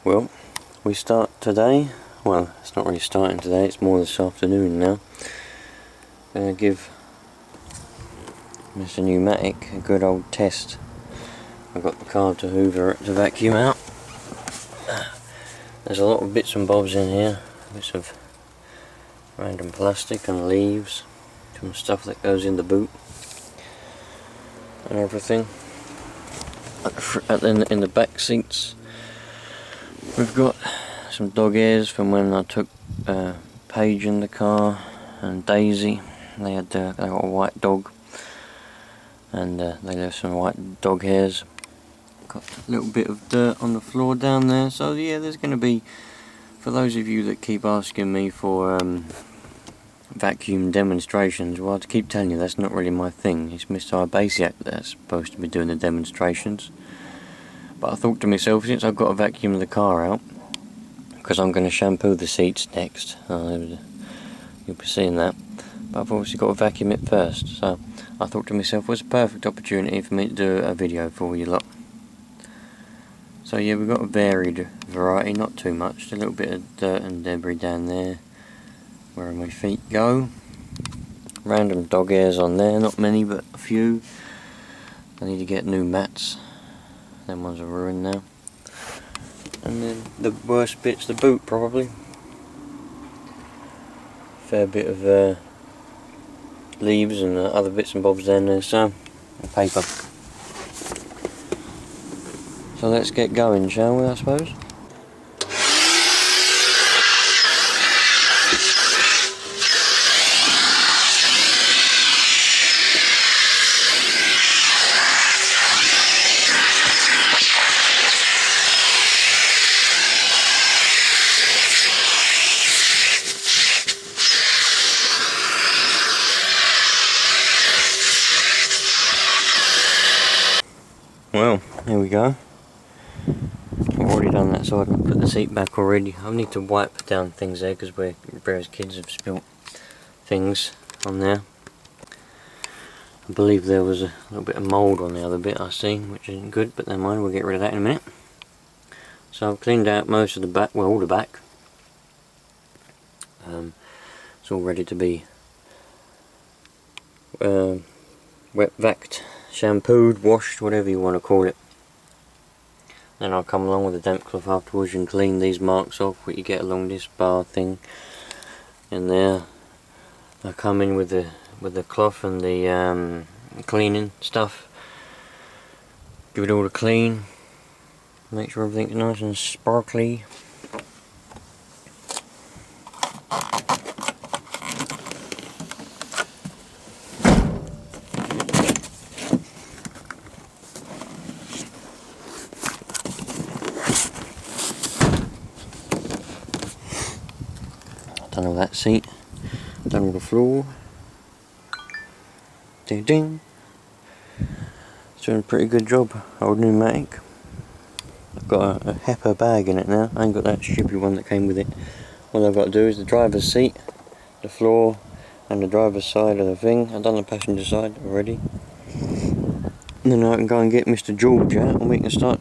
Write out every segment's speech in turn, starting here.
Well, we start today. Well, it's not really starting today, it's more this afternoon now. Gonna give Mr. Numatic a good old test. I've got the car to hoover it to vacuum out. There's a lot of bits and bobs in here, bits of random plastic and leaves, some stuff that goes in the boot and everything. In the back seats we've got some dog hairs from when I took Paige in the car and Daisy. They got a white dog and they left some white dog hairs. Got a little bit of dirt on the floor down there, so yeah, there's going to be, for those of you that keep asking me for vacuum demonstrations, well, I keep telling you that's not really my thing. It's Mr. Ibasiak that's supposed to be doing the demonstrations. But I thought to myself, since I've got to vacuum the car out, because I'm going to shampoo the seats next, you'll be seeing that, but I've obviously got to vacuum it first, so I thought to myself, it was a perfect opportunity for me to do a video for you lot. So yeah, we've got a varied variety, not too much, just a little bit of dirt and debris down there where my feet go. Random dog hairs on there, not many but a few. I need to get new mats, them ones are ruined now. And then the worst bit's the boot, probably. Fair bit of leaves and other bits and bobs down there, so paper. So let's get going, shall we, I suppose? Well, here we go. I've already done that side and put the seat back already. I need to wipe down things there because various kids have spilt things on there. I believe there was a little bit of mould on the other bit I seen, which isn't good, but never mind, we'll get rid of that in a minute. So I've cleaned out most of the back, well, all the back. It's all ready to be wet vacked, shampooed, washed, whatever you want to call it. Then I'll come along with a damp cloth afterwards and clean these marks off what you get along this bar thing in there. I come in with the cloth and the cleaning stuff, give it all a clean, make sure everything's nice and sparkly. Done all that seat, done all the floor. Ding ding. It's doing a pretty good job, old Numatic. I've got a HEPA bag in it now. I ain't got that stupid one that came with it. All I've got to do is the driver's seat, the floor, and the driver's side of the thing. I've done the passenger side already. And then I can go and get Mr. George out and we can start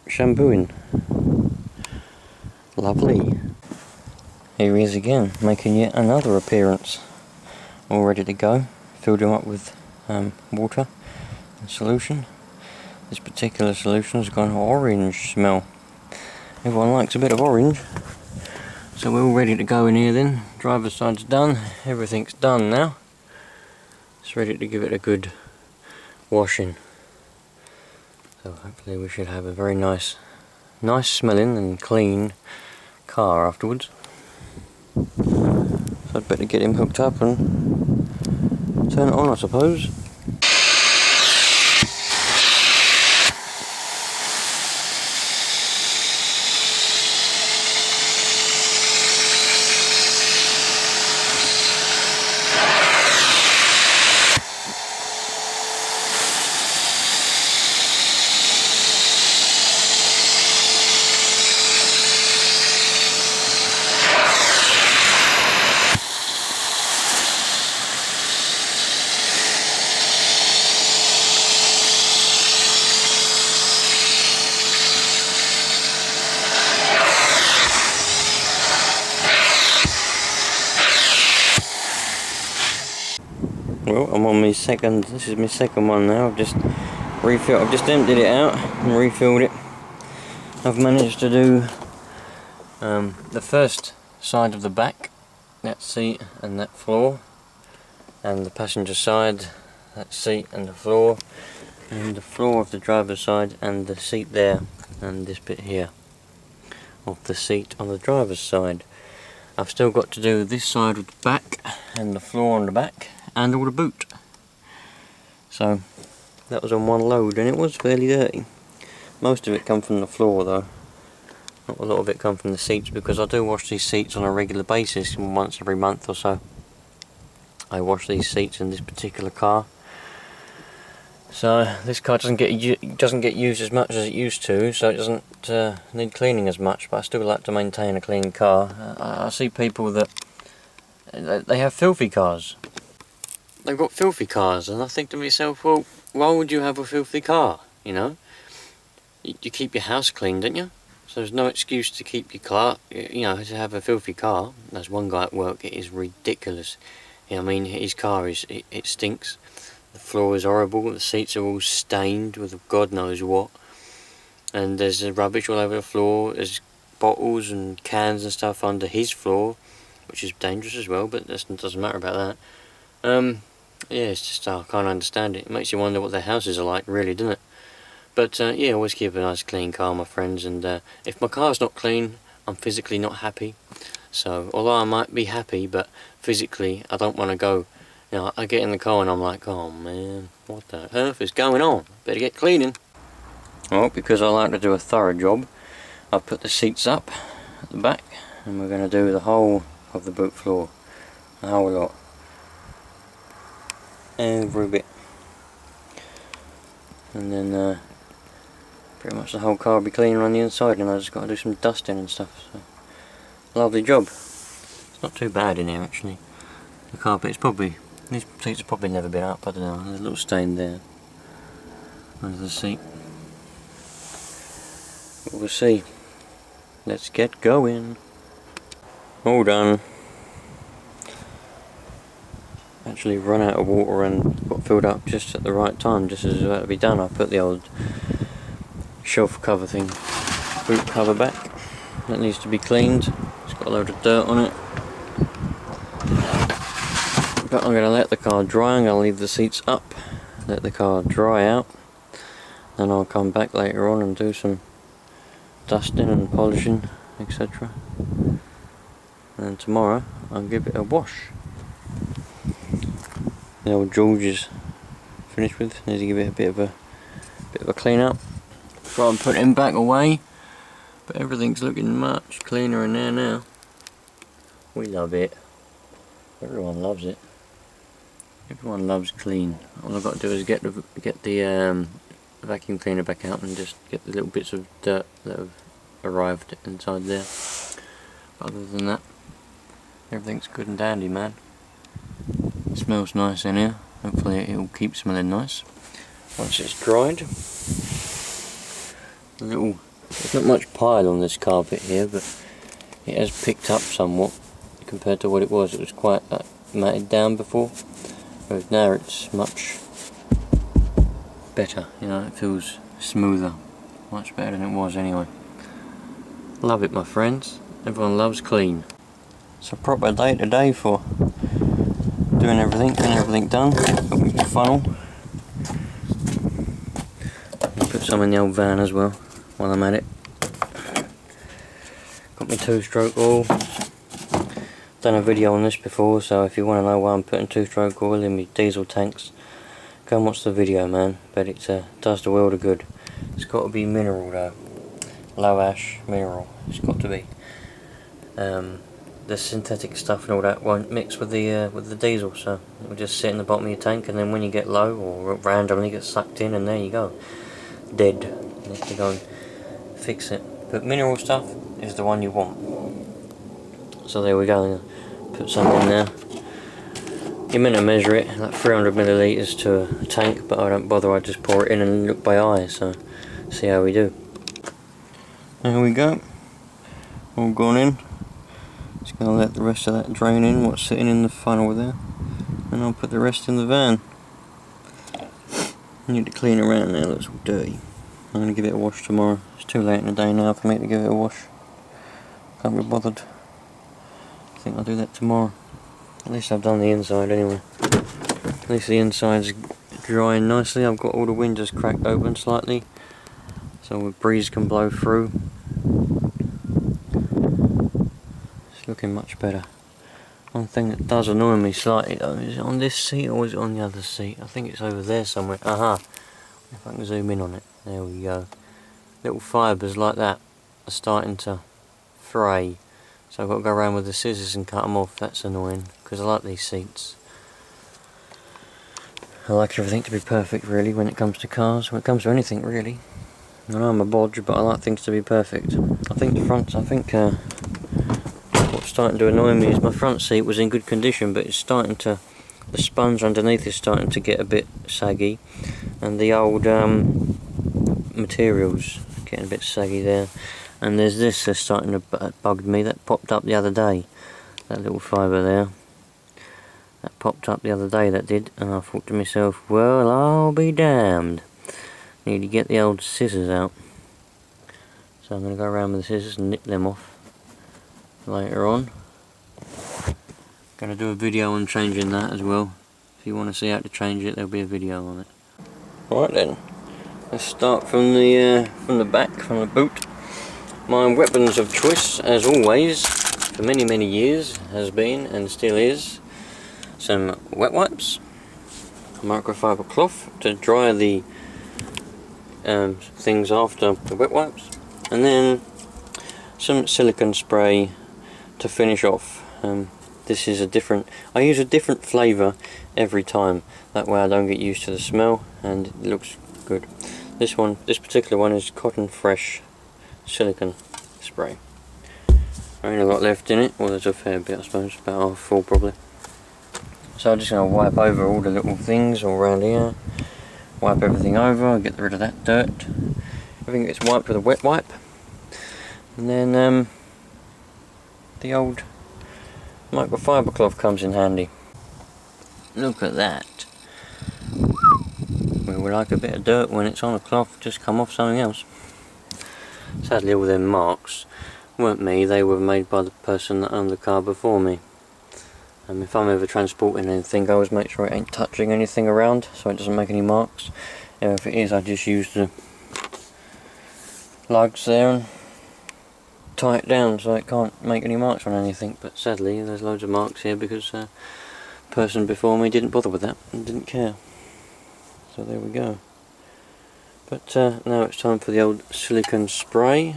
shampooing. Lovely. Here he is again, making yet another appearance. All ready to go. Filled him up with water and solution. This particular solution has got an orange smell. Everyone likes a bit of orange. So we're all ready to go in here then. Driver's side's done, everything's done now. It's ready to give it a good washing. So hopefully we should have a very nice smelling and clean car afterwards. So I'd better get him hooked up and turn it on, I suppose. Well, I'm on my second, this is my second one now. I've just emptied it out and refilled it. I've managed to do the first side of the back, that seat and that floor, and the passenger side, that seat and the floor, and the floor of the driver's side, and the seat there, and this bit here of the seat on the driver's side. I've still got to do this side of the back, and the floor on the back, and all the boot. So that was on one load, and it was fairly dirty. Most of it come from the floor though. Not a lot of it come from the seats, because I do wash these seats on a regular basis, once every month or so. I wash these seats in this particular car. So this car doesn't get used as much as it used to, so it doesn't need cleaning as much. But I still like to maintain a clean car. I see people that they have filthy cars. They've got filthy cars, and I think to myself, well, why would you have a filthy car? You know, you keep your house clean, don't you? So there's no excuse to keep your car, you know, to have a filthy car. There's one guy at work, it is ridiculous. I mean, his car it stinks. The floor is horrible, the seats are all stained with God knows what. And there's rubbish all over the floor, there's bottles and cans and stuff under his floor, which is dangerous as well, but that doesn't matter about that. Yeah, it's just, I can't understand it. It makes you wonder what their houses are like, really, doesn't it? But yeah, always keep a nice clean car, my friends, and if my car's not clean, I'm physically not happy. So, although I might be happy, but physically I don't want to go. You know, I get in the car and I'm like, oh man, what the earth is going on? Better get cleaning. Well, because I like to do a thorough job, I've put the seats up at the back, and we're going to do the whole of the boot floor. The whole lot. Every bit. And then pretty much the whole car will be clean on the inside, and I just got to do some dusting and stuff. So, lovely job. It's not too bad in here actually. The carpet is probably, these seats have probably never been up, I don't know, there's a little stain there under the seat. But we'll see. Let's get going. All done. Actually run out of water and got filled up just at the right time, just as it was about to be done. I put the old shelf cover thing, boot cover back. That needs to be cleaned. It's got a load of dirt on it. But I'm going to let the car dry. I'm going to leave the seats up, let the car dry out. Then I'll come back later on and do some dusting and polishing, etc. And tomorrow I'll give it a wash. The old George is finished with. Need to give it a bit of a clean up. Try and put him back away. But everything's looking much cleaner in there now. We love it. Everyone loves it. Everyone loves clean. All I've got to do is get the vacuum cleaner back out and just get the little bits of dirt that have arrived inside there. Other than that, everything's good and dandy, man. It smells nice in here. Hopefully it will keep smelling nice once it's dried. There's not much pile on this carpet here, but it has picked up somewhat compared to what it was. It was quite matted down before, whereas now it's much better. You know, it feels smoother, much better than it was anyway. Love it, my friends. Everyone loves clean. It's a proper day today for getting everything done. Got me funnel. I'll put some in the old van as well while I'm at it. Got my 2-stroke oil. Done a video on this before, so if you want to know why I'm putting 2-stroke oil in my diesel tanks, go and watch the video, man. But it does the world of good. It's got to be mineral though, low ash mineral. It's got to be. The synthetic stuff and all that won't mix with the diesel, so it will just sit in the bottom of your tank, and then when you get low or randomly get sucked in, and there you go, dead. You have to go and fix it. But mineral stuff is the one you want. So there we go. Put some in there. You're meant to measure it, like 300 millilitres to a tank, but I don't bother. I just pour it in and look by eye. So see how we do. There we go. All gone in. Just going to let the rest of that drain in, what's sitting in the funnel there. and I'll put the rest in the van. I need to clean around now, it looks all dirty. I'm going to give it a wash tomorrow. It's too late in the day now for me to give it a wash. Can't be bothered. I think I'll do that tomorrow. At least I've done the inside anyway. At least the inside's drying nicely. I've got all the windows cracked open slightly, so a breeze can blow through. It's looking much better. One thing that does annoy me slightly though, is it on this seat or is it on the other seat? I think it's over there somewhere. Aha! If I can zoom in on it. There we go. Little fibres like that are starting to fray. So I've got to go around with the scissors and cut them off. That's annoying, because I like these seats. I like everything to be perfect really when it comes to cars, when it comes to anything really. I know I'm a bodge, but I like things to be perfect. I think the fronts, what's starting to annoy me is my front seat was in good condition, but it's starting to, the sponge underneath is starting to get a bit saggy, and the old materials getting a bit saggy there. And there's this that's starting to bug me, that popped up the other day, that little fibre there. That popped up the other day, that did, and I thought to myself, well, I'll be damned. Need to get the old scissors out. So I'm going to go around with the scissors and nip them off later on. Going to do a video on changing that as well. If you want to see how to change it, there'll be a video on it. Right then, let's start from the back, from the boot. My weapons of choice, as always, for many years, has been and still is some wet wipes, a microfiber cloth to dry the things after the wet wipes, and then some silicone spray to finish off. This is I use a different flavour every time, that way I don't get used to the smell and it looks good. This particular one is Cotton Fresh silicone spray. I only got left in it, well there's a fair bit I suppose, about half full probably. So I'm just going to wipe over all the little things all around here, wipe everything over, get rid of that dirt. Everything gets wiped with a wet wipe, and then the old microfiber cloth comes in handy. Look at that. We like a bit of dirt when it's on a cloth, just come off something else. Sadly all them marks weren't me, they were made by the person that owned the car before me. If I'm ever transporting anything, I always make sure it ain't touching anything around so it doesn't make any marks. If it is, I just use the lugs there and tie it down so it can't make any marks on anything. But sadly there's loads of marks here because the person before me didn't bother with that and didn't care. So there we go. But now it's time for the old silicone spray.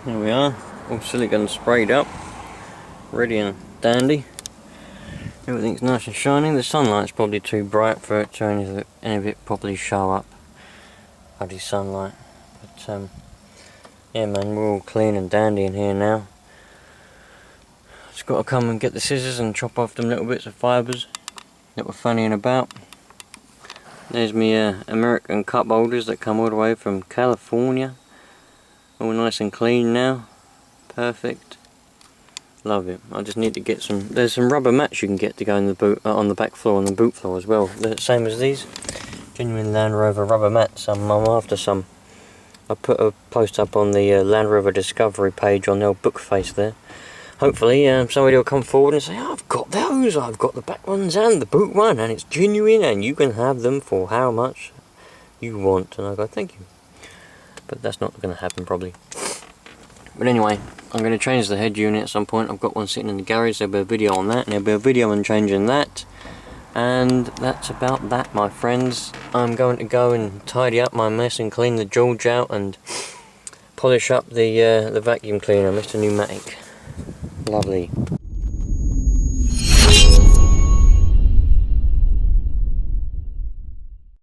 There we are, all silicone sprayed up, ready and dandy. Everything's nice and shining. The sunlight's probably too bright for it to any of it properly show up. Bloody sunlight. But yeah man, we're all clean and dandy in here now. Just got to come and get the scissors and chop off them little bits of fibres that were funnying about. There's me American cup holders that come all the way from California. All nice and clean now. Perfect. Love it. I just need to get some. There's some rubber mats you can get to go in the boot on the back floor and the boot floor as well. They're the same as these. Genuine LandRover rubber mats. I'm after some. I put a post up on the LandRover Discovery page on the old book face there. Hopefully somebody will come forward and say, oh, I've got those. I've got the back ones and the boot one, and it's genuine, and you can have them for how much you want. And I go, thank you. But that's not going to happen probably. But anyway, I'm going to change the head unit at some point. I've got one sitting in the garage. There'll be a video on that, and there'll be a video on changing that. And that's about that, my friends. I'm going to go and tidy up my mess and clean the George out and polish up the vacuum cleaner, Mr. Numatic. Lovely.